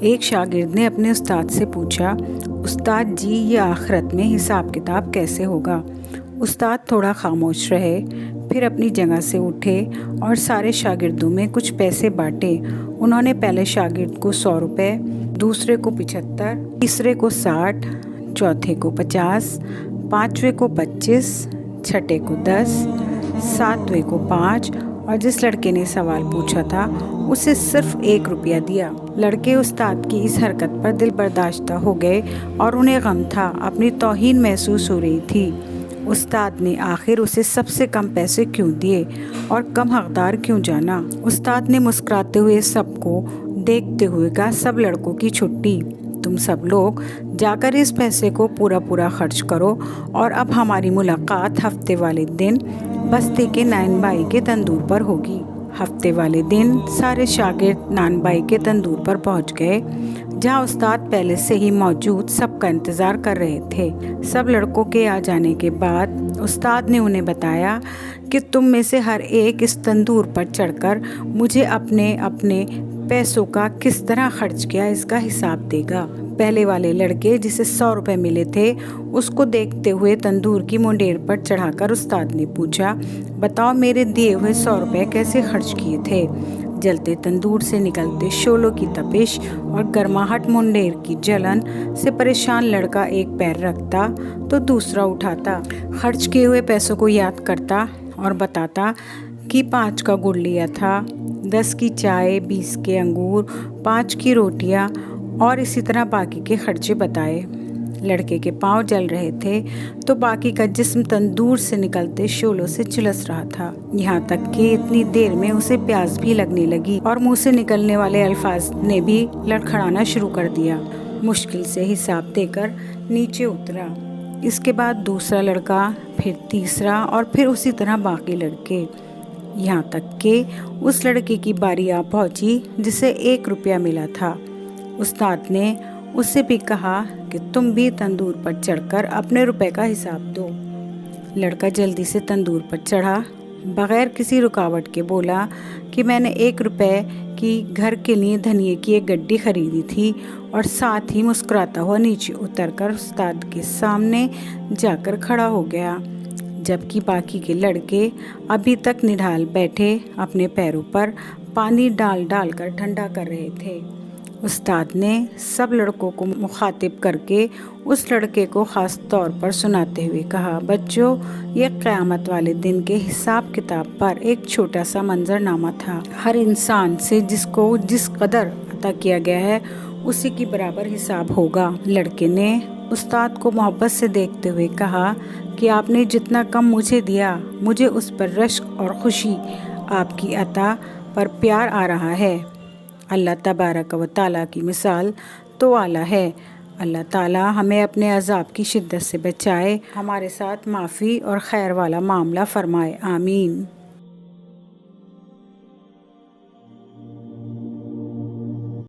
ایک شاگرد نے اپنے استاد سے پوچھا، استاد جی یہ آخرت میں حساب کتاب کیسے ہوگا؟ استاد تھوڑا خاموش رہے، پھر اپنی جگہ سے اٹھے اور سارے شاگردوں میں کچھ پیسے بانٹے۔ انہوں نے پہلے شاگرد کو 100 روپے، دوسرے کو 75، تیسرے کو 60، چوتھے کو 50، پانچویں کو 25، چھٹے کو 10، ساتویں کو 5 اور جس لڑکے نے سوال پوچھا تھا اسے صرف 1 روپیہ دیا۔ لڑکے استاد کی اس حرکت پر دل برداشتہ ہو گئے اور انہیں غم تھا، اپنی توہین محسوس ہو رہی تھی۔ استاد نے آخر اسے سب سے کم پیسے کیوں دیے اور کم حقدار کیوں جانا؟ استاد نے مسکراتے ہوئے سب کو دیکھتے ہوئے کہا، سب لڑکوں کی چھٹی، تم سب لوگ جا کر اس پیسے کو پورا خرچ کرو اور اب ہماری ملاقات ہفتے والے دن بستی کے نائن بائی کے تندور پر ہوگی۔ ہفتے والے دن سارے شاگرد نان بائی کے تندور پر پہنچ گئے، جہاں استاد پہلے سے ہی موجود سب کا انتظار کر رہے تھے۔ سب لڑکوں کے آ جانے کے بعد استاد نے انہیں بتایا کہ تم میں سے ہر ایک اس تندور پر چڑھ کر مجھے اپنے پیسوں کا کس طرح خرچ کیا اس کا حساب دے گا۔ پہلے والے لڑکے جسے 100 روپے ملے تھے اس کو دیکھتے ہوئے تندور کی منڈیر پر چڑھا کر استاد نے پوچھا، بتاؤ میرے دیے ہوئے 100 روپے کیسے خرچ کیے تھے؟ جلتے تندور سے نکلتے شعلوں کی تپش اور گرماہٹ منڈیر کی جلن سے پریشان لڑکا ایک پیر رکھتا تو دوسرا اٹھاتا، خرچ کیے ہوئے پیسوں کو یاد کرتا اور بتاتا کہ 5 کا گڑ لیا تھا، 10 کی چائے، 20 کے انگور، 5 کی روٹیاں اور اسی طرح باقی کے خرچے بتائے۔ لڑکے کے پاؤں جل رہے تھے تو باقی کا جسم تندور سے نکلتے شعلوں سے جھلس رہا تھا، یہاں تک کہ اتنی دیر میں اسے پیاس بھی لگنے لگی اور منہ سے نکلنے والے الفاظ نے بھی لڑکھڑانا شروع کر دیا۔ مشکل سے حساب دے کر نیچے اترا۔ اس کے بعد دوسرا لڑکا، پھر تیسرا اور پھر اسی طرح باقی لڑکے، یہاں تک کہ اس لڑکے کی باری آ پہنچی جسے 1 روپیہ ملا تھا۔ استاد نے اسے بھی کہا کہ تم بھی تندور پر چڑھ کر اپنے روپے کا حساب دو۔ لڑکا جلدی سے تندور پر چڑھا، بغیر کسی رکاوٹ کے بولا کہ میں نے 1 روپے کی گھر کے لیے دھنیے کی ایک گڈی خریدی تھی، اور ساتھ ہی مسکراتا ہوا نیچے اتر کر استاد کے سامنے جا کر کھڑا ہو گیا، جبکہ باقی کے لڑکے ابھی تک نڈھال بیٹھے اپنے پیروں پر پانی ڈال کر ٹھنڈا کر رہے تھے۔ استاد نے سب لڑکوں کو مخاطب کر کے اس لڑکے کو خاص طور پر سناتے ہوئے کہا، بچوں یہ قیامت والے دن کے حساب کتاب پر ایک چھوٹا سا منظر نامہ تھا۔ ہر انسان سے جس کو جس قدر عطا کیا گیا ہے اسی کی برابر حساب ہوگا۔ لڑکے نے استاد کو محبت سے دیکھتے ہوئے کہا کہ آپ نے جتنا کم مجھے دیا، مجھے اس پر رشک اور خوشی، آپ کی عطا پر پیار آ رہا ہے۔ اللہ تبارک و تعالیٰ کی مثال تو اعلیٰ ہے۔ اللہ تعالیٰ ہمیں اپنے عذاب کی شدت سے بچائے، ہمارے ساتھ معافی اور خیر والا معاملہ فرمائے، آمین۔